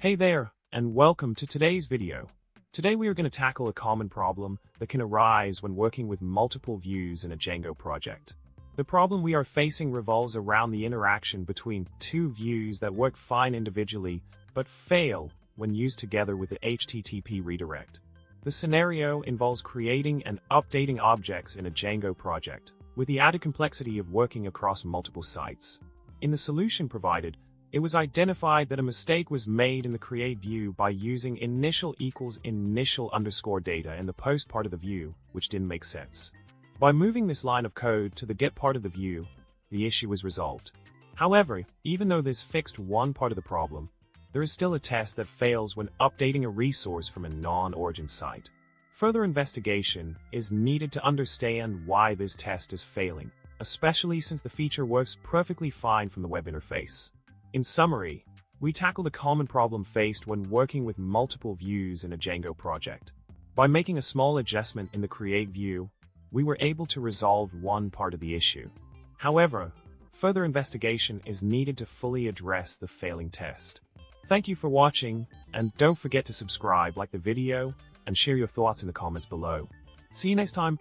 Hey there, and welcome to today's video. Today we are going to tackle a common problem that can arise when working with multiple views in a Django project. The problem we are facing revolves around the interaction between two views that work fine individually, but fail when used together with the HTTP redirect. The scenario involves creating and updating objects in a Django project, with the added complexity of working across multiple sites. In the solution provided, it was identified that a mistake was made in the create view by using initial equals initial underscore data in the post part of the view, which didn't make sense. By moving this line of code to the get part of the view, the issue was resolved. However, even though this fixed one part of the problem, there is still a test that fails when updating a resource from a non-origin site. Further investigation is needed to understand why this test is failing, especially since the feature works perfectly fine from the web interface. In summary, we tackle the common problem faced when working with multiple views in a Django project. By making a small adjustment in the create view, we were able to resolve one part of the issue. However, further investigation is needed to fully address the failing test. Thank you for watching, and don't forget to subscribe, like the video, and share your thoughts in the comments below. See you next time.